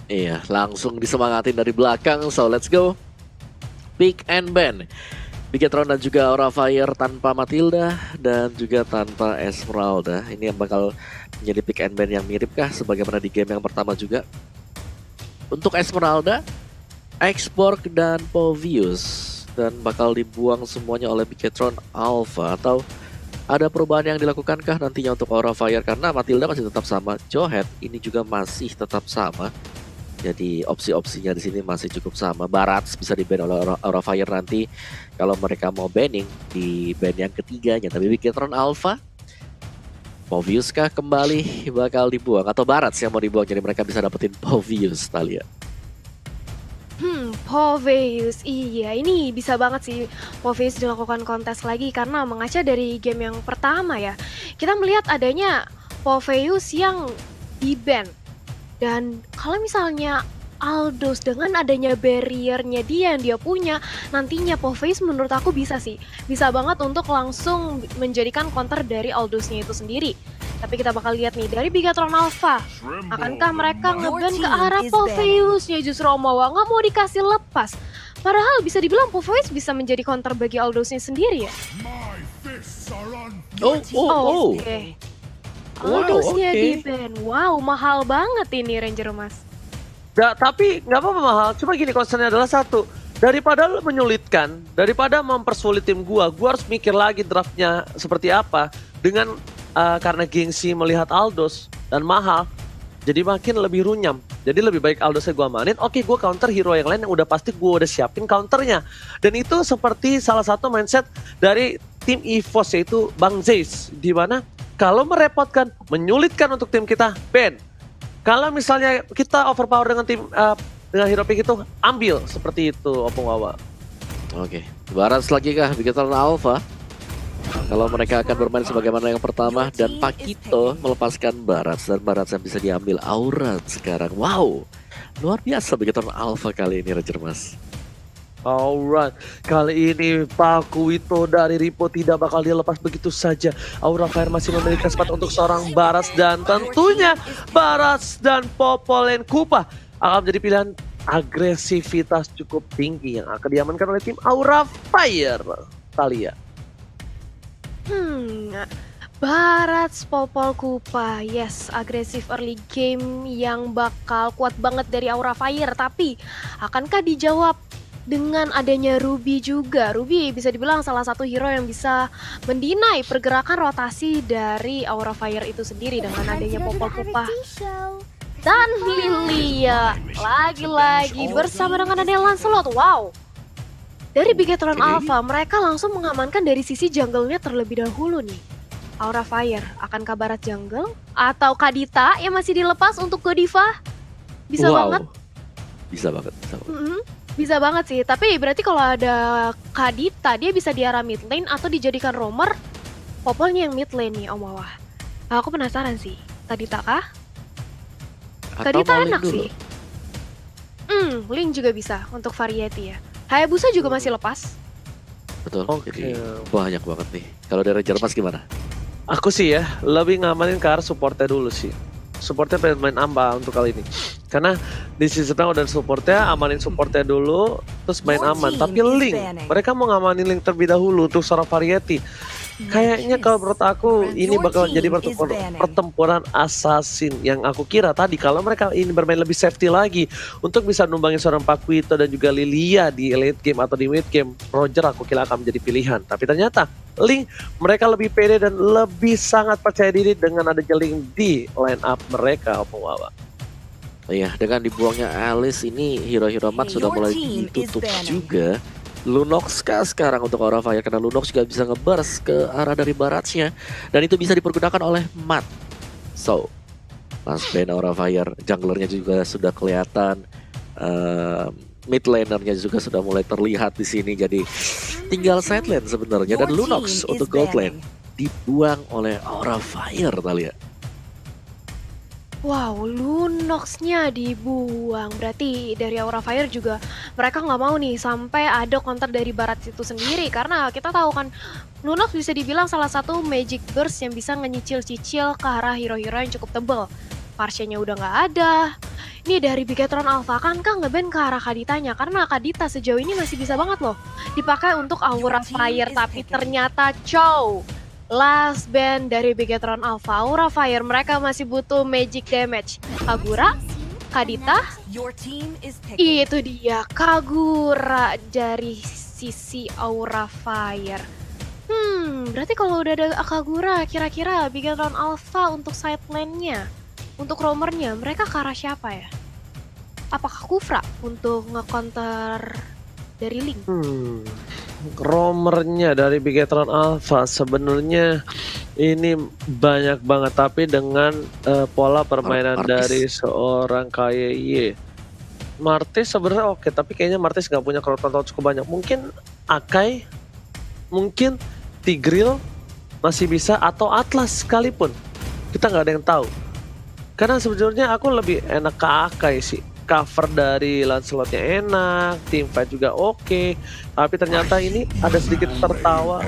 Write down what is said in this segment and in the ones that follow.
Iya, langsung disemangatin dari belakang. So let's go. Pick and ban. Bigetron dan juga Aura Fire tanpa Matilda dan juga tanpa Esmeralda. Ini yang bakal menjadi pick and ban yang mirip kah sebagaimana di game yang pertama juga. Untuk Esmeralda, Exborg dan Povius. Dan bakal dibuang semuanya oleh Bigetron Alpha. Atau ada perubahan yang dilakukankah nantinya untuk Aura Fire? Karena Matilda masih tetap sama, Johead ini juga masih tetap sama. Jadi opsi-opsinya di sini masih cukup sama. Barats bisa di-ban oleh Aura Fire nanti kalau mereka mau banning di ban yang ketiganya. Tapi Bigetron Alpha, Povius kah kembali bakal dibuang atau Barats yang mau dibuang, jadi mereka bisa dapetin Povius, Talia. Poveus, iya ini bisa banget sih Poveus dilakukan kontes lagi karena mengaca dari game yang pertama ya. Kita melihat adanya Poveus yang di-ban. Dan kalau misalnya Aldos dengan adanya barriernya dia yang dia punya, nantinya Poveus menurut aku bisa sih. Bisa banget untuk langsung menjadikan counter dari Aldosnya itu sendiri. Tapi kita bakal lihat nih dari Bigetron Alpha. Akankah mereka nge-ban ke arah Poveusnya? Justru Omawa nggak mau dikasih lepas. Padahal bisa dibilang Poveus bisa menjadi counter bagi Aldosnya sendiri ya. Oke. Aldosnya di-ban. Wow, mahal banget ini Ranger Mas. Tapi nggak apa-apa mahal, cuma gini concernnya adalah satu. Daripada lu menyulitkan, daripada mempersulit tim gua harus mikir lagi draftnya seperti apa. Dengan karena gengsi melihat Aldos dan mahal, jadi makin lebih runyam. Jadi lebih baik Aldosnya gua mainin, oke gua counter hero yang lain yang udah pasti gua udah siapin counternya. Dan itu seperti salah satu mindset dari tim EVOS yaitu Bang Zeiss. Dimana kalau merepotkan, menyulitkan untuk tim kita, ban. Kalau misalnya kita overpower dengan tim dengan hero pick itu, ambil seperti itu Opung Wawa. Oke, Barats lagi kah Bigetron Alpha? Kalau mereka akan bermain sebagaimana yang pertama dan Pakito melepaskan Barats dan Barats yang bisa diambil Aura sekarang. Wow, luar biasa Bigetron Alpha kali ini Ranger Mas. Alright, kali ini Pakuito dari Ripo tidak bakal dilepas begitu saja. Aura Fire masih memiliki kesempatan untuk seorang Barats dan tentunya Barats dan Popolen Kupa akan menjadi pilihan agresivitas cukup tinggi yang akan diamankan oleh tim Aura Fire. Talia. Barats Popol Kupa, yes, agresif early game yang bakal kuat banget dari Aura Fire. Tapi akankah dijawab dengan adanya Ruby juga? Ruby bisa dibilang salah satu hero yang bisa mendinai pergerakan rotasi dari Aura Fire itu sendiri dengan adanya Popol Kupa. Dan Lilia lagi-lagi bersama dengan adanya Lancelot. Wow. Dari Bigetron Alpha, mereka langsung mengamankan dari sisi jungle-nya terlebih dahulu nih. Aura Fire, akankah Barats jungle? Atau Kadita yang masih dilepas untuk Godiva? Bisa banget. Bisa banget. Bisa banget sih, tapi berarti kalau ada Kadita, dia bisa di arah mid lane atau dijadikan roamer. Popolnya yang mid lane nih, Om Wawah. Aku penasaran sih, Kadita kah? Kadita enak sih. Link juga bisa untuk variety ya. Hayabusa juga masih lepas. Betul, jadi banyak banget nih. Kalau dari Ranger Mas gimana? Aku sih ya, lebih ngamanin ke arah supportnya dulu sih. Supportnya pengen main Amba untuk kali ini. Karena di season pertama udah supportnya, amanin supportnya dulu, terus main aman. Tapi Link, mereka mau ngamanin Link terlebih dahulu untuk seorang variety. Kayaknya kalau menurut aku ini bakal jadi pertempuran assassin yang aku kira tadi. Kalau mereka ini bermain lebih safety lagi untuk bisa numbangin seorang Pakuito dan juga Lilia di late game atau di mid game, Roger aku kira akan menjadi pilihan. Tapi ternyata Link mereka lebih pede dan lebih sangat percaya diri dengan adanya Link di line up mereka. Iya, dengan dibuangnya Alice ini hero-hero mat sudah mulai ditutup juga. Lunox kah sekarang untuk Aura Fire, karena Lunox juga bisa nge-burst ke arah dari Baratsnya dan itu bisa dipergunakan oleh Mat. So, Mas Ben Aura Fire, junglernya juga sudah kelihatan, mid lanernya juga sudah mulai terlihat di sini. Jadi tinggal side lane sebenarnya, dan Lunox untuk gold lane dibuang oleh Aura Fire, Talia. Wow, Lunox-nya dibuang. Berarti dari Aura Fire juga mereka nggak mau nih sampai ada counter dari Barats itu sendiri. Karena kita tahu kan Lunox bisa dibilang salah satu magic burst yang bisa ngenyicil-cicil ke arah hero-hero yang cukup tebal. Parsianya udah nggak ada. Ini dari Bigetron Alpha kan nge-ban ke arah Kaditanya karena Kadita sejauh ini masih bisa banget loh dipakai untuk Aura Fire, tapi ternyata last ban dari Bigetron Alpha. Aura Fire mereka masih butuh magic damage. Kagura, Kadita, itu dia Kagura dari sisi Aura Fire. Berarti kalau udah ada Kagura, kira-kira Bigetron Alpha untuk side lane-nya, untuk roamernya, mereka ke arah siapa ya? Apakah Kufra untuk nge-counter dari Link? Roamernya dari Bigetron Alpha sebenarnya ini banyak banget, tapi dengan pola permainan dari seorang KYY. Martis sebenarnya oke, tapi kayaknya Martis nggak punya crowd control cukup banyak. Mungkin Akai, mungkin Tigreal masih bisa, atau Atlas sekalipun. Kita nggak ada yang tahu. Karena sebenarnya aku lebih enak ke Akai sih. Cover dari Lancelotnya enak, teamfight juga oke. Tapi ternyata ini ada sedikit tertawa.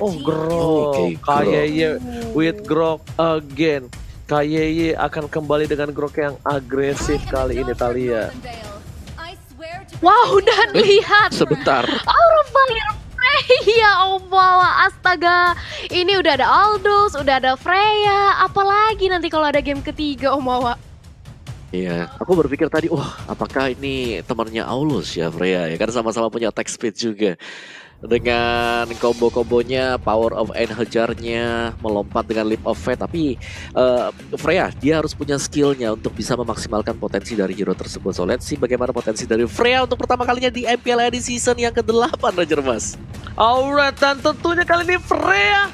Oh, Grok. KYY with Grok again. KYY akan kembali dengan Grok yang agresif kali ini, Thalia. Wow, dan lihat Sebentar. Aura Fire Freya, Omawa, astaga. Ini udah ada Aldous, udah ada Freya. Apalagi nanti kalau ada game ketiga, Omawa. Iya, aku berpikir tadi, apakah ini temannya Aulus ya Freya ya, kan sama-sama punya attack speed juga. Dengan combo-kombonya, power of Enhajar-nya, melompat dengan leap of faith, tapi Freya dia harus punya skillnya untuk bisa memaksimalkan potensi dari hero tersebut. So let's see bagaimana potensi dari Freya untuk pertama kalinya di MPL di season yang ke-8, Ranger Mas. Alright, dan tentunya kali ini Freya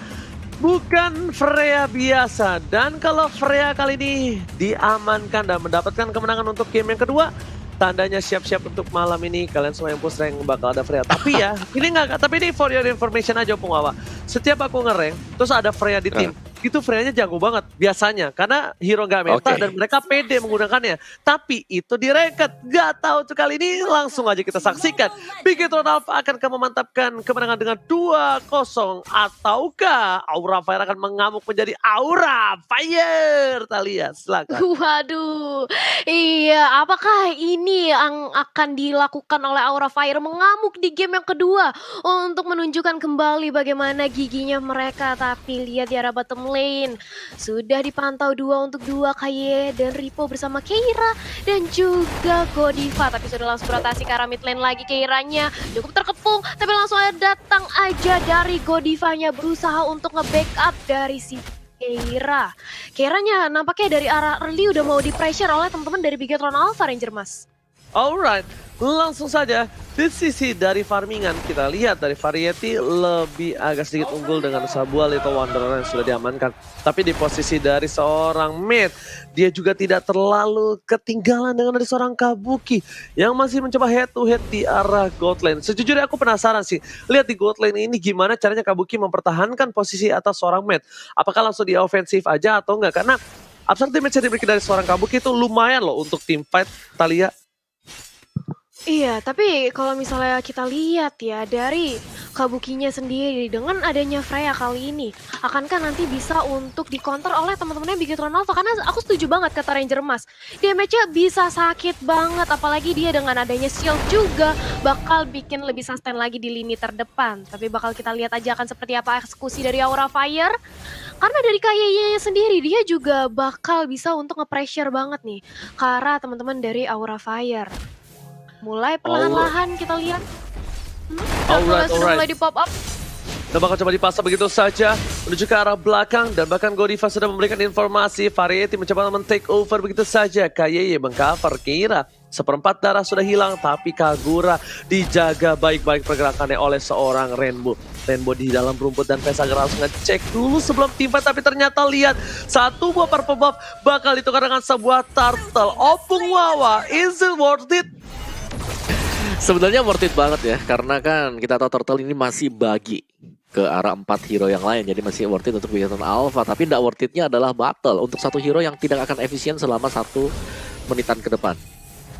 bukan Freya biasa. Dan kalau Freya kali ini diamankan dan mendapatkan kemenangan untuk game yang kedua, tandanya siap-siap untuk malam ini kalian semua yang push rank bakal ada Freya. Tapi ya, tapi ini for your information aja Pungawa. Setiap aku nge-rank, terus ada Freya di tim, itu Freya-nya jago banget biasanya. Karena hero gak meta dan mereka pede menggunakannya. Tapi itu di ranked, gak tahu tuh kali ini langsung aja kita saksikan. Bigetron Alpha akan memantapkan kemenangan dengan 2-0. Ataukah Aura Fire akan mengamuk menjadi Aura Fire? Thalia, silakan. Waduh, iya, apakah ini yang akan dilakukan oleh Aura Fire mengamuk di game yang kedua untuk menunjukkan kembali bagaimana giginya mereka? Tapi lihat di arah bottom lane, sudah dipantau 2-2 KY dan Ripo bersama Keira dan juga Godiva. Tapi sudah langsung rotasi ke arah mid lane lagi, Keiranya cukup terkepung, tapi langsung datang aja dari Godivanya berusaha untuk nge-backup dari si Keira. Keiranya nampaknya dari arah early udah mau di-pressure oleh teman-teman dari Bigetron Alpha, Ranger Mas. Alright, langsung saja di sisi dari farmingan kita lihat dari Variety lebih agak sedikit unggul dengan sebuah Little Wanderer yang sudah diamankan. Tapi di posisi dari seorang mid, dia juga tidak terlalu ketinggalan dengan dari seorang Kabuki yang masih mencoba head to head di arah God Lane. Sejujurnya aku penasaran sih, lihat di God Lane ini gimana caranya Kabuki mempertahankan posisi atas seorang mid. Apakah langsung di offensive aja atau enggak? Karena absurd damage yang dimiliki dari seorang Kabuki itu lumayan loh untuk team fight, Thalia. Iya, tapi kalau misalnya kita lihat ya dari Kabukinya sendiri dengan adanya Freya kali ini, akankah nanti bisa untuk di-counter oleh teman-temannya Bigetron Alpha? Karena aku setuju banget kata Ranger Mas, damage-nya bisa sakit banget, apalagi dia dengan adanya shield juga bakal bikin lebih sustain lagi di lini terdepan. Tapi bakal kita lihat aja akan seperti apa eksekusi dari Aura Fire. Karena dari KY-nya sendiri dia juga bakal bisa untuk nge-pressure banget nih ke arah teman-teman dari Aura Fire. Mulai perlahan-lahan kita lihat. Alright. Mulai di pop up. Dan bakal coba dipasang begitu saja menuju ke arah belakang dan bahkan Godiva sudah memberikan informasi Variety mencoba men-take over begitu saja. KYY mengcover Keira. Seperempat darah sudah hilang tapi Kagura dijaga baik-baik pergerakannya oleh seorang Rainbow. Rainbow di dalam rumput dan Vesaga langsung ngecek dulu sebelum teamfight, tapi ternyata lihat satu buah purple buff bakal ditukar dengan sebuah turtle. Opung Wawa, is it worth it? Sebenarnya worth it banget ya, karena kan kita tahu Turtle ini masih bagi ke arah 4 hero yang lain, jadi masih worth it untuk Bigetron Alpha. Tapi tidak worth it-nya adalah battle untuk satu hero yang tidak akan efisien selama 1 menitan ke depan.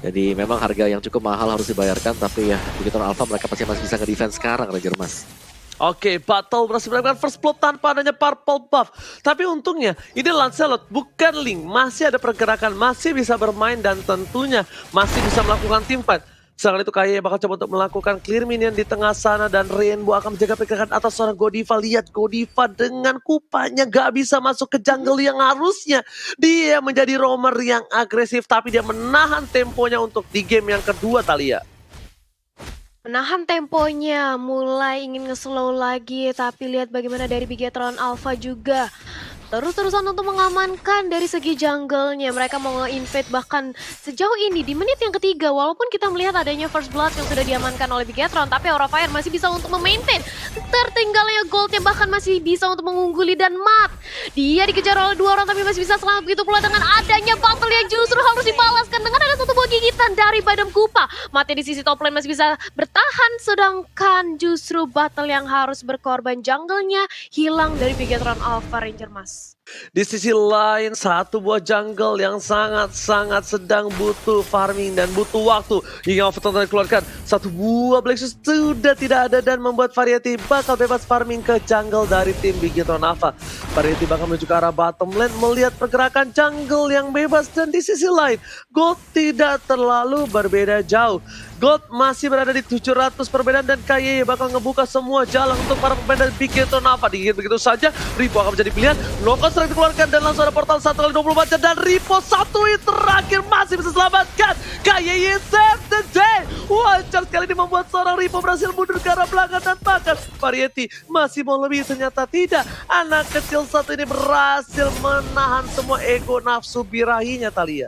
Jadi memang harga yang cukup mahal harus dibayarkan, tapi ya Bigetron Alpha mereka pasti masih bisa nge-defense sekarang, Ranger Mas. Oke, Battle berhasil mendapatkan first blood tanpa adanya purple buff. Tapi untungnya, ini Lancelot bukan Link. Masih ada pergerakan, masih bisa bermain dan tentunya masih bisa melakukan teamfight. Setelah itu Kaye bakal coba untuk melakukan clear minion di tengah sana dan Rainbow akan menjaga pergerakan atas seorang Godiva. Lihat Godiva dengan kupanya gak bisa masuk ke jungle yang harusnya dia menjadi roamer yang agresif, tapi dia menahan temponya untuk di game yang kedua, Thalia. Menahan temponya, mulai ingin nge-slow lagi, tapi lihat bagaimana dari Bigetron Alpha juga. Terus-terusan untuk mengamankan dari segi jungle-nya. Mereka mau nge-invade bahkan sejauh ini di menit yang ketiga. Walaupun kita melihat adanya first blood yang sudah diamankan oleh Bigetron, tapi Aura Fire masih bisa untuk memaintain tertinggalnya goldnya, bahkan masih bisa untuk mengungguli dan mat. Dia dikejar oleh dua orang tapi masih bisa selamat. Begitu pula dengan adanya battle yang justru harus dibalaskan dengan ada satu buah gigitan dari Badam Kupa. Mati di sisi top lane masih bisa bertahan, sedangkan justru battle yang harus berkorban jungle-nya hilang dari Bigetron Alpha Ranger Mas. Di sisi lain, satu buah jungle yang sangat-sangat sedang butuh farming dan butuh waktu. Hingga Overton dikeluarkan, satu buah Blackshot sudah tidak ada dan membuat Variety bakal bebas farming ke jungle dari tim Bigetron Alpha. Variety bakal menuju ke arah bottom lane melihat pergerakan jungle yang bebas, dan di sisi lain, Gold tidak terlalu berbeda jauh. Gold masih berada di 700 perbedaan dan Kaye bakal ngebuka semua jalan untuk para pemain dari Bigetron Alpha. Digigit begitu saja, Ripo akan menjadi pilihan. Knockout strike dikeluarkan dan langsung ada portal 1 kali 24 jam dan Ripo satu hit terakhir masih bisa selamatkan. Kaye save the day. Wajar sekali ini membuat seorang Ripo berhasil mundur ke arah belakang dan bahkan Variety masih mau lebih, ternyata tidak. Anak kecil satu ini berhasil menahan semua ego nafsu birahinya, Thalia.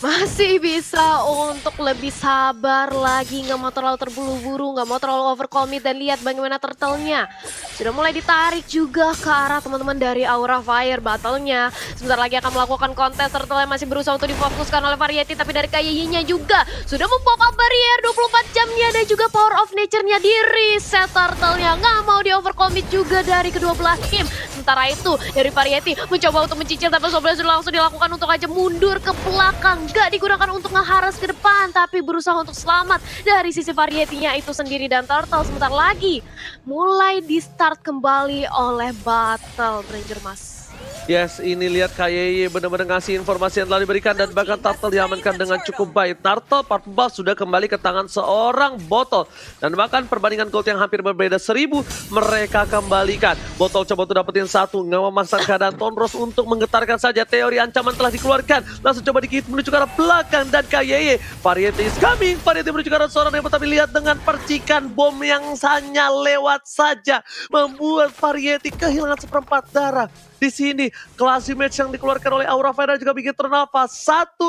Masih bisa untuk lebih sabar lagi, nggak mau terlalu terburu-buru, nggak mau terlalu overcommit, dan lihat bagaimana turtle-nya sudah mulai ditarik juga ke arah teman-teman dari Aura Fire. Battle-nya sebentar lagi akan melakukan kontes, turtle masih berusaha untuk difokuskan oleh Variety, tapi dari Kaye-nya juga sudah mempop up barrier 24 jamnya dan juga power of nature-nya di reset. Turtle-nya nggak mau di overcommit juga dari kedua belah tim. Sementara itu dari Variety mencoba untuk mencicil, tapi sudah langsung dilakukan untuk aja mundur ke belakang. Gak digunakan untuk ngeharas ke depan, tapi berusaha untuk selamat dari sisi Variety-nya itu sendiri. Dan Turtle sebentar lagi mulai di start kembali oleh Battle Ranger Mas. Yes, ini lihat Kaye benar-benar ngasih informasi yang telah diberikan dan bahkan Turtle diamankan dengan cukup baik. Turtle purple buff sudah kembali ke tangan seorang Botol dan bahkan perbandingan gold yang hampir berbeda 1000 mereka kembalikan. Botol coba untuk dapetin satu, nggak memaksakan keadaan Tonros untuk menggetarkan saja. Teori ancaman telah dikeluarkan, langsung coba dikit menuju ke arah belakang dan Kaye Variety is coming. Variety menuju ke arah seorang yang tapi lihat dengan percikan bom yang hanya lewat saja membuat Variety kehilangan seperempat darah. Di sini, classy match yang dikeluarkan oleh Aura Fire juga Bigetron Alpha 1-1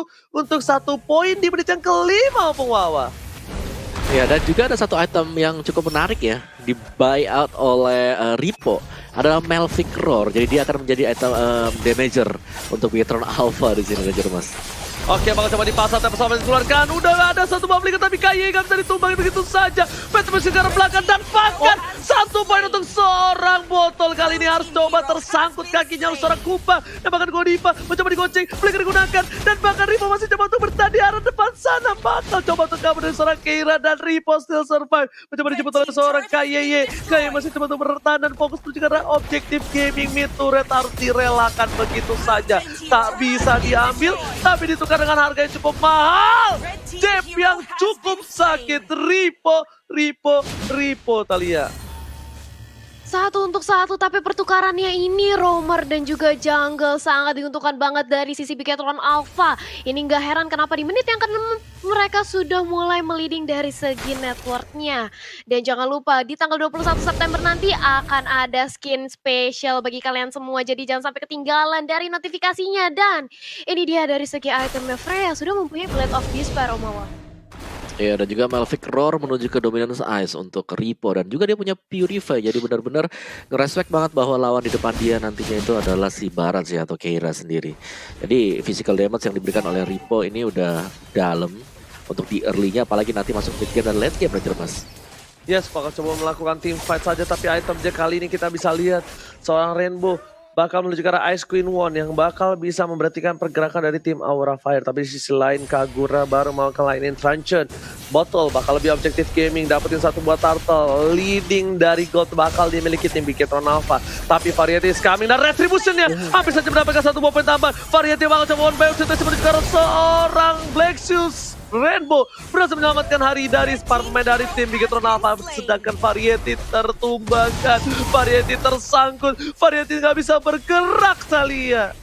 poin di menit yang kelima, Opung Wawa. Ya, dan juga ada satu item yang cukup menarik ya, di buyout oleh Ripo. Adalah Melvic Roar, jadi dia akan menjadi item damager untuk Bigetron Alpha di sini, Ranger Mas. Oke, bakal coba dipasang tapi sama dikeluarkan. Udah gak ada satu buff tapi Kaye gak bisa ditumbangin begitu saja. Peter masih ke arah belakang dan bahkan satu poin untuk seorang Botol. Kali ini harus coba tersangkut kakinya oleh seorang Kupa. Dan bahkan Godiva mencoba digoceng, flicker digunakan. Dan bahkan Ripo masih coba untuk bertahan di arah depan sana. Bakal coba untuk kabur dari seorang Keira dan Ripo still survive. Mencoba dijemput oleh seorang Kaye. Kaye masih coba untuk bertahan dan fokus menuju ke arah objektif gaming mid turret harus direlakan begitu saja. Tak bisa diambil, tapi ditukar dengan harga yang cukup mahal. Jeb yang cukup sakit. Ripo Thalia. 1-1, tapi pertukarannya ini roamer dan juga jungle sangat diuntungkan banget dari sisi Bigetron Alpha. Ini nggak heran kenapa di menit yang ke-6 mereka sudah mulai meliding dari segi networknya. Dan jangan lupa di tanggal 21 September nanti akan ada skin spesial bagi kalian semua. Jadi jangan sampai ketinggalan dari notifikasinya. Dan ini dia dari segi itemnya, Freya sudah mempunyai Blade of Despair, Omawa. Ya, dan juga Melvic Roar menuju ke Dominance Ice untuk Ripo, dan juga dia punya Purify, jadi benar-benar ngerespek banget bahwa lawan di depan dia nantinya itu adalah si Barat sih atau Keira sendiri. Jadi physical damage yang diberikan oleh Ripo ini udah dalam untuk di early-nya, apalagi nanti masuk mid game dan late game, Ranger Mas. Yes, bakal coba melakukan team fight saja, tapi itemnya kali ini kita bisa lihat seorang Rainbow bakal menuju ke arah Ice Queen One yang bakal bisa memberhentikan pergerakan dari tim Aura Fire. Tapi di sisi lain Kagura baru mau kelainin Truncheon. Botol bakal lebih objektif gaming, dapetin satu buat turtle. Leading dari gold bakal dimiliki tim Bigetron Alpha. Tapi Variety is coming dan Retribution-nya hampir saja mendapatkan satu buah poin tambahan. Variety bakal coba one by one menuju ke arah seorang Black Shoes. Rainbow berhasil menyelamatkan hari dari para pemain dari tim Bigetron Alpha, sedangkan Variety tertumbangkan, Variety tersangkut, Variety nggak bisa bergerak Salia.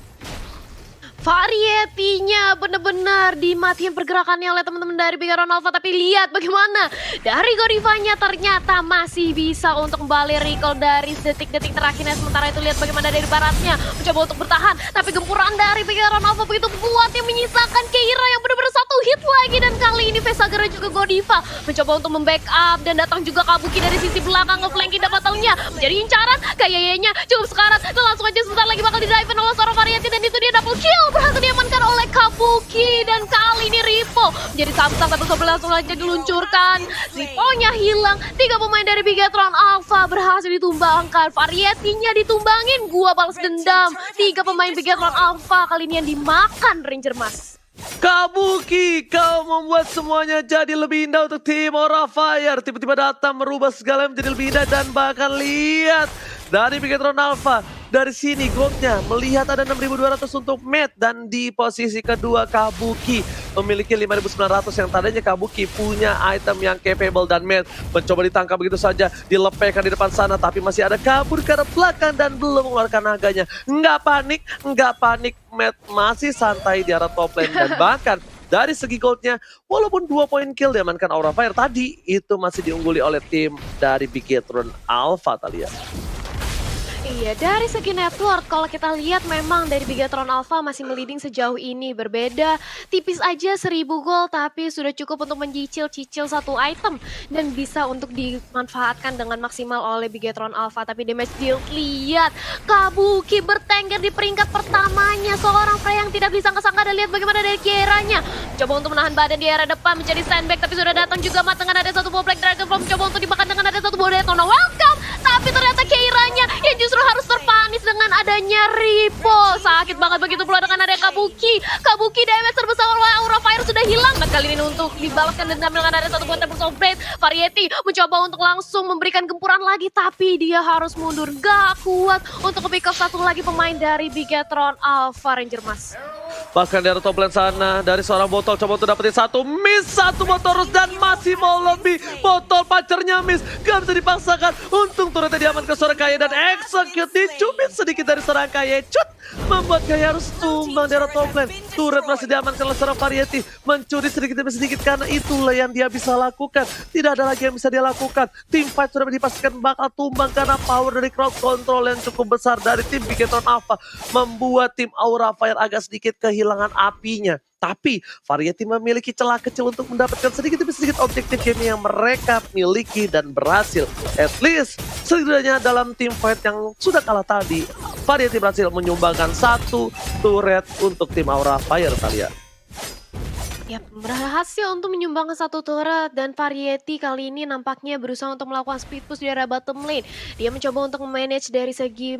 Variety-nya bener-bener dimatiin pergerakannya oleh teman-teman dari Bigetron Alpha. Tapi lihat bagaimana dari Godiva-nya ternyata masih bisa untuk kembali recall dari detik-detik terakhirnya. Sementara itu lihat bagaimana dari baratnya mencoba untuk bertahan. Tapi gempuran dari Bigetron Alpha begitu kuat yang menyisakan Keira yang benar-benar satu hit lagi. Dan kali ini Vesagara juga Godiva mencoba untuk membackup. Dan datang juga Kabuki dari sisi belakang nge-flanking dapat taunya menjadi incaran. Kayaknya cukup sekarat. Dan langsung aja sebentar lagi bakal di-dive oleh seorang Variety. Dan itu dia double kill. Berhasil diamankan oleh Kabuki dan kali ini Ripo menjadi samsung satu langsung aja diluncurkan. Ripo-nya hilang, 3 pemain dari Bigetron Alpha berhasil ditumbangkan. Variety-nya ditumbangin, gua balas dendam. 3 pemain Bigetron Alpha kali ini yang dimakan Ranger Mas. Kabuki, kau membuat semuanya jadi lebih indah untuk tim Aura Fire. Tiba-tiba datang merubah segala menjadi lebih indah dan bahkan lihat dari Bigetron Alpha. Dari sini goldnya melihat ada 6.200 untuk Matt dan di posisi kedua Kabuki memiliki 5.900 yang tadinya Kabuki punya item yang capable dan Matt mencoba ditangkap begitu saja, dilepehkan di depan sana tapi masih ada kabur ke arah belakang dan belum mengeluarkan naganya. Nggak panik, Matt masih santai di arah top lane dan bahkan dari segi goldnya, walaupun 2 poin kill diamankan Aura Fire tadi, itu masih diungguli oleh tim dari Bigetron Alpha Talia. Iya, dari segi network, kalau kita lihat memang dari Bigetron Alpha masih meliding sejauh ini. Berbeda, tipis aja 1000 gold, tapi sudah cukup untuk mencicil-cicil satu item. Dan bisa untuk dimanfaatkan dengan maksimal oleh Bigetron Alpha. Tapi damage deal, lihat, Kabuki bertengger di peringkat pertamanya. Seorang Frey yang tidak disangka-sangka, dan lihat bagaimana dari Keiranya. Coba untuk menahan badan di area depan, menjadi sandbag, tapi sudah datang juga Mat dengan ada satu buah Black Dragonfly. Coba untuk dimakan dengan ada satu buah Detona. Welcome! Tapi ternyata Keiranya yang justru harus terpanis dengan adanya Ripo. Sakit banget begitu pula dengan ada Kabuki. Kabuki damage terbesar oleh Aura Fire sudah hilang. Dan kali ini untuk dibalaskan dendam dengan ada satu buah Tempest of Blade. Variety mencoba untuk langsung memberikan gempuran lagi. Tapi dia harus mundur. Gak kuat untuk ke-pick up satu lagi pemain dari Bigetron Alpha Ranger Mas. Bahkan dari top lane sana, dari seorang Botol coba untuk dapetin satu, miss satu Botol terus dan masih mau lebih. Botol pacarnya miss, gak bisa dipaksakan. Untung turretnya diamankan seorang Kaya dan execute dicubit sedikit dari seorang Kaya. Cut, membuat Kaya harus tumbang dari top lane. Turret masih diamankan oleh seorang Variety, mencuri sedikit demi sedikit karena itulah yang dia bisa lakukan. Tidak ada lagi yang bisa dia lakukan. Team fight sudah dipastikan bakal tumbang karena power dari crowd control yang cukup besar dari tim Bigetron Alpha membuat tim Aura Fire agak sedikit kehilangan apinya. Tapi Variety memiliki celah kecil untuk mendapatkan sedikit demi sedikit objektif game yang mereka miliki dan berhasil. At least setidaknya dalam tim fight yang sudah kalah tadi, Variety berhasil menyumbangkan satu turret untuk tim Aura Fire Talia. Ya, berhasil untuk menyumbangkan satu turret dan Variety kali ini nampaknya berusaha untuk melakukan speed push di area bottom lane. Dia mencoba untuk manage dari segi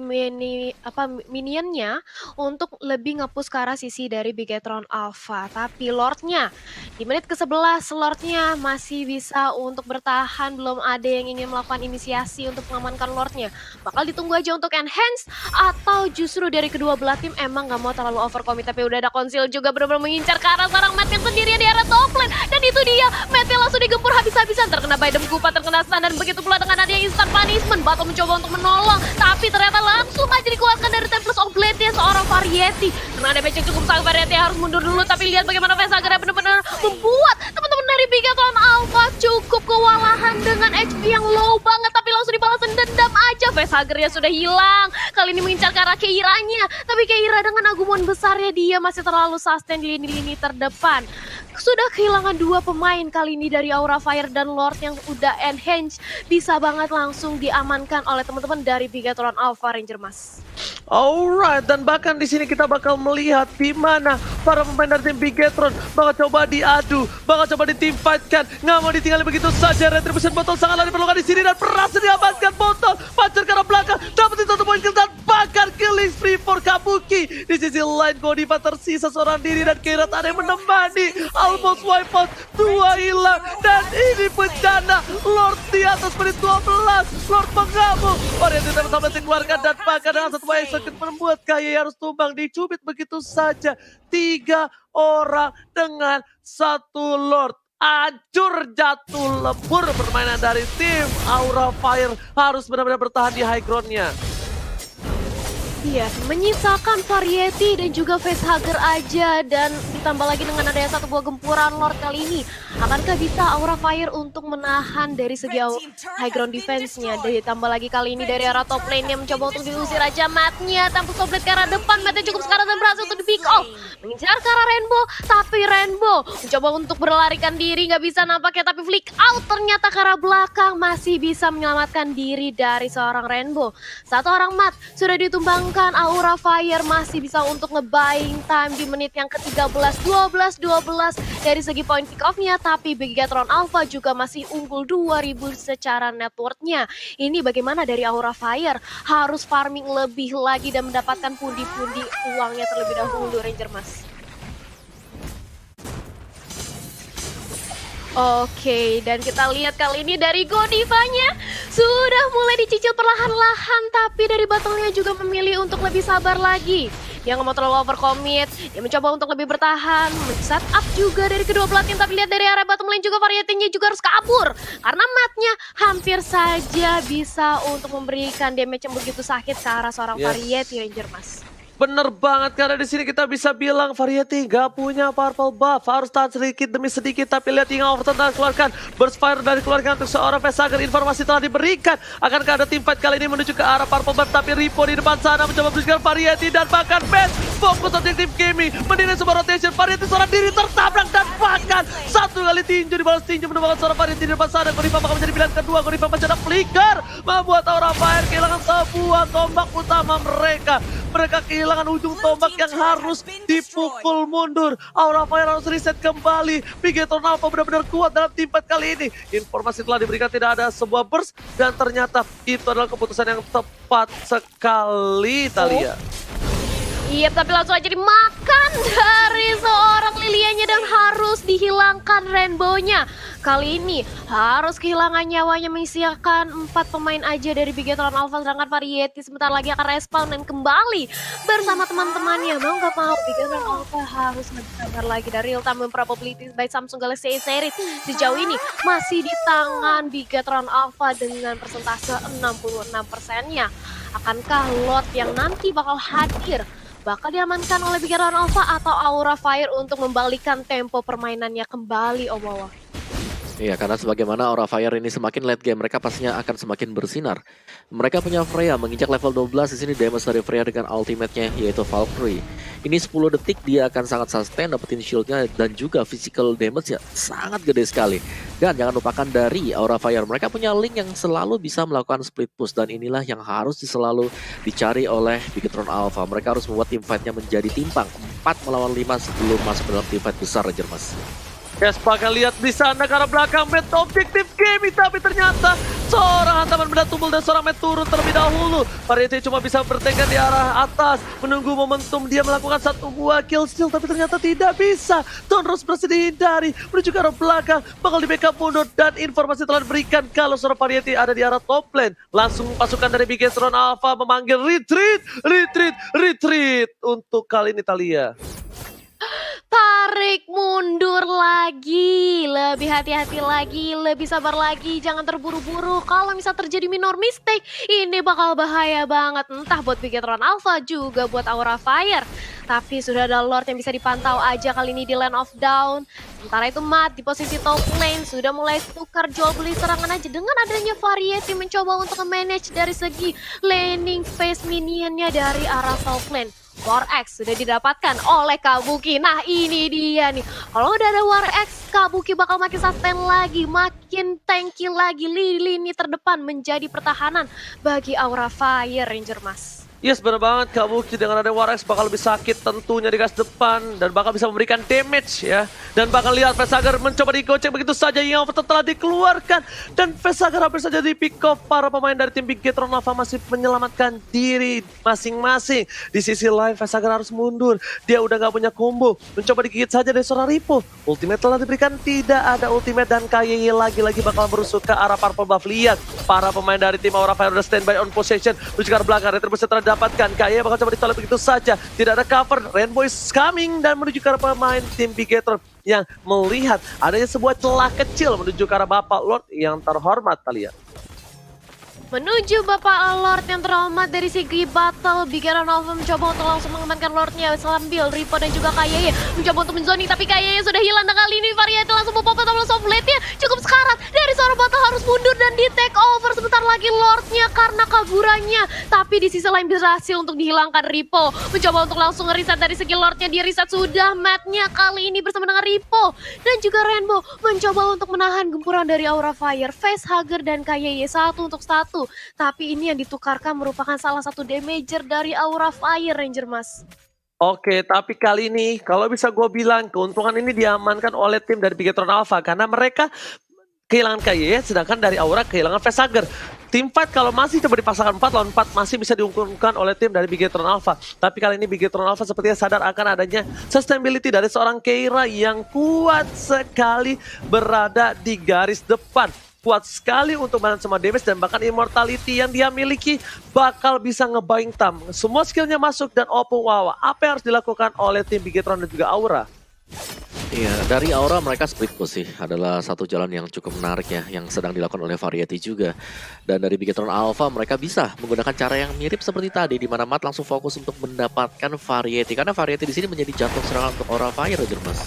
minionnya untuk lebih nge-push ke arah sisi dari Bigetron Alpha. Tapi Lordnya di menit ke-11 Lordnya masih bisa untuk bertahan, belum ada yang ingin melakukan inisiasi untuk mengamankan Lordnya. Bakal ditunggu aja untuk enhance atau justru dari kedua belah tim emang gak mau terlalu overcommit. Tapi udah ada konsil juga benar-benar mengincar ke arah seorang Matt yang sendirian di arah top lane. Dan itu dia, Matt langsung digempur habis-habisan. Terkena by the Kupa, terkena stun. Dan begitu pula dengan adanya instant punishment. Bato mencoba untuk menolong, tapi ternyata langsung aja dikeluarkan dari Tempest of Blade-nya seorang Variety. Karena damage yang cukup sangat, Variety harus mundur dulu. Tapi lihat bagaimana Vesagara benar-benar membuat teman-teman dari Bigetron Alpha cukup kewalahan dengan HP yang low banget. Tapi langsung dibalasin dendam aja. Vesagara sudah hilang. Kali ini mengincar ke arah Keiranya. Tapi Keira dengan agumon besarnya dia masih terlalu sustain di lini-lini terdepan. sudah kehilangan 2 pemain kali ini dari Aura Fire dan Lord yang udah enhance. Bisa banget langsung diamankan oleh teman-teman dari Bigetron Alpha Ranger, Mas. Alright, dan bahkan di sini kita bakal melihat di mana para pemain dari tim Bigetron bakal coba diadu, bakal coba ditimfightkan, nggak mau ditinggali begitu saja. Retribution botol sangatlah diperlukan di sini dan berhasil diamankan botol. Pacar ke arah belakang, dapat satu poin kill dan bahkan killing spree for Kabuki. Di sisi lain Godiva tersisa seorang diri dan Kairat ada yang menemani. Almost wipe out, 2 hilang dan ini bencana. Lord di atas menit 12, Lord mengamuk. Varian tidak bisa dikeluarkan dan bahkan dengan satu poin membuat Kaye harus tumbang, dicubit begitu saja. 3 orang dengan 1 Lord. Hancur jatuh lebur permainan dari tim Aura Fire, harus benar-benar bertahan di high ground-nya. Iya, menyisakan Variety dan juga Facehugger aja, dan ditambah lagi dengan adanya satu buah gempuran Lord kali ini. Akankah bisa Aura Fire untuk menahan dari segi high ground defense-nya? Dan ditambah lagi kali ini dari arah top lane yang mencoba untuk diusir aja matnya. Tampuk Soblet ke arah depan, matnya cukup sekarang dan berhasil untuk di-pick off. Mengincar ke arah Rainbow, tapi Rainbow mencoba untuk berlarikan diri, nggak bisa nampaknya, tapi flick out ternyata ke arah belakang. Masih bisa menyelamatkan diri dari seorang Rainbow. Satu orang mat sudah ditumbangkan. Aura Fire masih bisa untuk nge-buying time di menit yang ke-13, 12 dari segi point pick off-nya, tapi Bigetron Alpha juga masih unggul 2000 secara net worth-nya. Ini bagaimana dari Aura Fire? Harus farming lebih lagi dan mendapatkan pundi-pundi uangnya terlebih dahulu, Ranger, Mas. Oke, dan kita lihat kali ini dari Godivanya sudah mulai dicicil perlahan-lahan, tapi dari battle-nya juga memilih untuk lebih sabar lagi. Dia nggak mau terlalu overcommit, dia mencoba untuk lebih bertahan, set up juga dari kedua belah tim, tapi lihat dari arah bottom lane juga Variety-nya juga harus kabur. Karena matnya hampir saja bisa untuk memberikan damage yang begitu sakit ke arah seorang Variety, Ranger, Mas. Bener banget, karena di sini kita bisa bilang Variety gak punya purple buff, harus tahan sedikit demi sedikit. Tapi lihat tinggal Overton telah keluarkan, burst fire dari keluarga untuk seorang Facehugger. Informasi telah diberikan, akankah ada team fight kali ini menuju ke arah purple buff, tapi Ripo di depan sana mencoba menunjukkan Variety dan bahkan Ben fokus objektif Kimi menilai sebuah rotation. Variety seorang diri tertabrak dan bahkan satu kali tinju dibalas tinju menemukan seorang Variety di depan sana. Godiva bakal menjadi pilihan kedua, Godiva masih ada flicker, membuat Aura Fire kehilangan sebuah tombak utama mereka. Mereka kehilangan ujung tombak yang harus dipukul mundur. Aura Fire harus reset kembali. Bigetron Alpha benar-benar kuat dalam tim fight kali ini. Informasi telah diberikan, tidak ada sebuah burst, dan ternyata itu adalah keputusan yang tepat sekali, Thalia. Iya, tapi langsung aja dimakan dari seorang Lilianya dan harus dihilangkan Rainbow-nya. Kali ini harus kehilangan nyawanya, menyisakan 4 pemain aja dari Bigetron Alpha, sedangkan Variety sebentar lagi akan respawn dan kembali bersama teman-temannya. Mau nggak mau Bigetron Alpha harus lebih sabar lagi. Dari real time probabilities by Samsung Galaxy A series sejauh ini masih di tangan Bigetron Alpha dengan persentase 66%-nya. Akankah lot yang nanti bakal hadir bakal diamankan oleh Bigetron Alpha atau Aura Fire untuk membalikan tempo permainannya kembali, Om Wawa? Iya, karena sebagaimana Aura Fire ini semakin late game, mereka pastinya akan semakin bersinar. Mereka punya Freya, menginjak level 12 di sini damage dari Freya dengan ultimate-nya yaitu Valkyrie. Ini 10 detik dia akan sangat sustain, dapetin shield-nya dan juga physical damage ya sangat gede sekali. Dan jangan lupakan dari Aura Fire, mereka punya Link yang selalu bisa melakukan split push, dan inilah yang harus selalu dicari oleh Bigetron Alpha. Mereka harus membuat team fight-nya menjadi timpang 4 melawan 5 sebelum masuk dalam team fight besar, Ranger, Mas. Yes, bakal lihat di sana ke arah belakang Matt objektif Kimi, tapi ternyata seorang hantaman benda tumbul dan seorang Matt turun terlebih dahulu. Variety cuma bisa bertekad di arah atas, menunggu momentum dia melakukan satu buah kill steal, tapi ternyata tidak bisa. Tonros berhasil dihindari, menuju ke arah belakang, bakal di backup mundur, dan informasi telah diberikan kalau seorang Variety ada di arah top lane. Langsung pasukan dari Bigetron Alpha memanggil retreat untuk kali ini, Thalia. Tarik mundur lagi, lebih hati-hati lagi, lebih sabar lagi, jangan terburu-buru. Kalau misal terjadi minor mistake, ini bakal bahaya banget, entah buat Bigetron Alpha juga buat Aura Fire. Tapi sudah ada Lord yang bisa dipantau aja kali ini di Land of Dawn. Sementara itu Matt di posisi top lane sudah mulai tukar jual beli serangan aja dengan adanya Variety mencoba untuk manage dari segi laning phase minionnya dari arah top lane. War X sudah didapatkan oleh Kabuki. Nah ini dia nih. Kalau udah ada War X, Kabuki bakal makin sustain lagi, makin tanky lagi. Lini terdepan menjadi pertahanan bagi Aura Fire Ranger Mas. Yes, benar banget. Kabuki dengan ada War X bakal lebih sakit tentunya di gas depan. Dan bakal bisa memberikan damage ya. Dan bakal lihat Vesagar mencoba digocek begitu saja. Yang telah dikeluarkan. Dan Vesagar hampir saja di pick off. Para pemain dari tim Bigetron Alpha masih menyelamatkan diri masing-masing. Di sisi lain Vesagar harus mundur. Dia udah gak punya combo. Mencoba digigit saja dari seorang Ripo. Ultimate telah diberikan, tidak ada ultimate. Dan KYY lagi-lagi bakal merusuk ke arah purple buff. Lihat, para pemain dari tim Aura Fire udah standby on possession. Menuju ke arah belakang, Retribution telah dapatkan. KYY bakal coba ditolak begitu saja. Tidak ada cover, Rainbow is coming. Dan menuju ke arah pemain tim Bigetron yang melihat adanya sebuah celah kecil menuju ke arah Bapak Lord yang terhormat kalian. Menuju Bapak Lord yang terhormat dari segi battle, Bigetron Alpha mencoba untuk langsung mengamankan Lordnya sambil Ripo dan juga KYY mencoba untuk menzoning, tapi KYY sudah hilang. Dan kali ini Variety langsung mempopo tombol soft blade-nya cukup sekarat dari seorang battle harus mundur dan di take over sebentar lagi Lordnya karena kaburannya. Tapi di sisi lain berhasil untuk dihilangkan. Ripo mencoba untuk langsung reset dari segi Lordnya, di reset sudah matnya kali ini bersama dengan Ripo dan juga Rainbow mencoba untuk menahan gempuran dari Aura Fire. Facehugger dan KYY 1 untuk 1. Tapi ini yang ditukarkan merupakan salah satu damager dari Aura Fire Ranger Mas. Oke, tapi kali ini kalau bisa gue bilang keuntungan ini diamankan oleh tim dari Bigetron Alpha. Karena mereka kehilangan KYY sedangkan dari Aura kehilangan Facehugger. Tim fight kalau masih coba dipasangkan 4 lawan 4 masih bisa diunggulkan oleh tim dari Bigetron Alpha. Tapi kali ini Bigetron Alpha sepertinya sadar akan adanya sustainability dari seorang Keira yang kuat sekali berada di garis depan. Kuat sekali untuk menahan semua damage dan bahkan immortality yang dia miliki bakal bisa ngebaying tam. Semua skillnya masuk dan open wawa. Apa yang harus dilakukan oleh tim Bigetron dan juga Aura? Iya, dari Aura mereka split push sih. Adalah satu jalan yang cukup menarik ya, yang sedang dilakukan oleh Variety juga. Dan dari Bigetron Alpha mereka bisa menggunakan cara yang mirip seperti tadi, di mana Matt langsung fokus untuk mendapatkan Variety. Karena Variety di sini menjadi jantung serangan untuk Aura Fire Ranger Mas.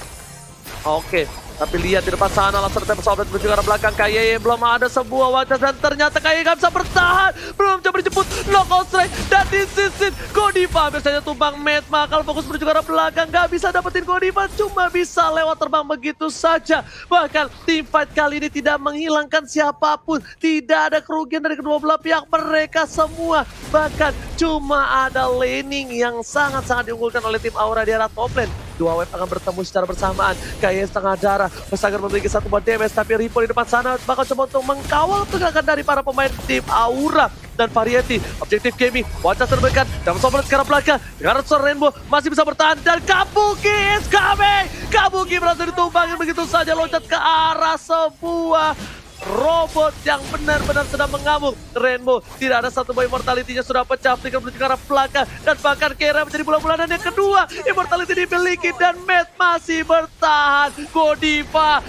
Oke, tapi lihat di depan sana langsung tembak sobat menuju ke arah belakang. KYY belum ada sebuah wajah dan ternyata KYY gak bisa bertahan. Belum coba dijemput knockout strike dan disisin Godiva. Biasanya tumbang Matt bakal fokus menuju ke arah belakang. Gak bisa dapetin Godiva, cuma bisa lewat terbang begitu saja. Bahkan tim fight kali ini tidak menghilangkan siapapun. Tidak ada kerugian dari kedua belah pihak, mereka semua. Bahkan cuma ada laning yang sangat-sangat diunggulkan oleh tim Aura di arah top lane. Dua wave akan bertemu secara bersamaan. KYY setengah darah. Vesagar memiliki satu buat damage. Tapi Ripo di depan sana bakal coba untuk mengkawal pergerakan dari para pemain tim Aura. Dan Variety. Objektif gaming. Wajah terdekat. Dan sobat sekarang belakang. Dengan seorang Rainbow masih bisa bertahan. Dan Kabuki is coming. Kabuki berhasil ditumbangin begitu saja. Loncat ke arah sebuah robot yang benar-benar sedang mengamuk. Rainbow tidak ada satu buah immortality-nya sudah pecah. Flicker menuju ke arah belakang. Dan bahkan Keira menjadi bulan-bulanan yang kedua. Immortality dimiliki dan Matt masih bertahan. Godiva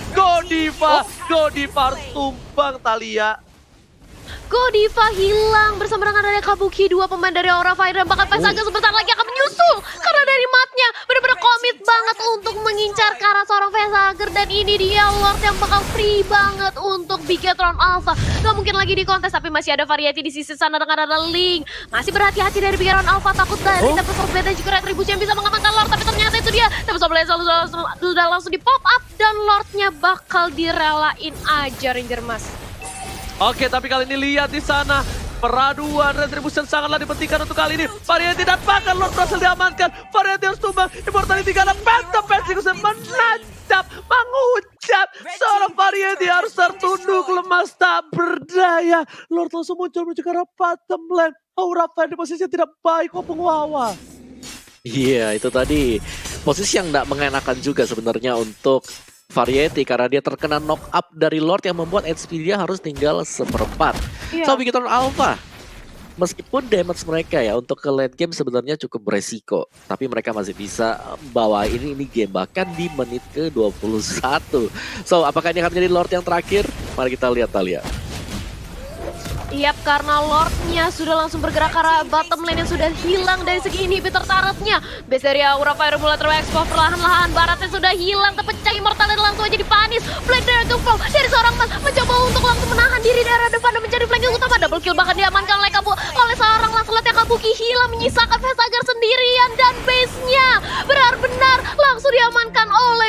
harus tumbang Thalia. Godiva hilang bersama dengan ada Kabuki, dua pemain dari Aura Fire dan bahkan Vesagar sebentar lagi akan menyusul karena dari matnya benar-benar komit banget untuk mengincar ke arah seorang Vesagar dan ini dia Lord yang bakal free banget untuk Bigetron Alpha. Gak mungkin lagi di kontes tapi masih ada Variety di sisi sana dengan ada Link. Masih berhati-hati dari Bigetron Alpha, takut dari Tempest of Blade dan juga Retribution yang bisa mengamankan Lord, tapi ternyata itu dia Tempest of Blade sudah langsung di pop up dan Lordnya bakal direlain aja Ranger Mas. Oke, tapi kali ini lihat di sana peraduan Retribution sangatlah dipentingkan untuk kali ini. Variety dan bahkan Lord berhasil diamankan. Variety harus tumbang. Immortality karena Phantom Persekution menajap, mengucap. Seorang Variety harus tertunduk, lemas, tak berdaya. Lord langsung muncul menuju ke arah bottom lane. Aura Fire di posisi tidak baik, Opung Wawa. Iya, itu tadi posisi yang tidak mengenakan juga sebenarnya untuk Variety karena dia terkena knock up dari Lord yang membuat HP dia harus tinggal seperempat. So Bigetron Alpha, meskipun damage mereka ya untuk ke late game sebenarnya cukup beresiko, tapi mereka masih bisa bawa ini game bahkan di menit ke-21. So apakah ini akan menjadi Lord yang terakhir? Mari kita lihat Thalia. Yap, karena Lordnya sudah langsung bergerak ke arah bottom lane yang sudah hilang dari segi inhibitor turretnya. Base dari Aura Fire mulai terekspos perlahan-lahan. Baratnya sudah hilang, terpecah immortality langsung aja dipanis. Blade Dragon Flow dari seorang Mas mencoba untuk langsung menahan diri dari arah depan dan mencari flanking utama. Double kill bahkan diamankan oleh seorang Lancelot yang Kuki Hila menyisakan Vesagar sendirian dan base-nya benar-benar langsung diamankan oleh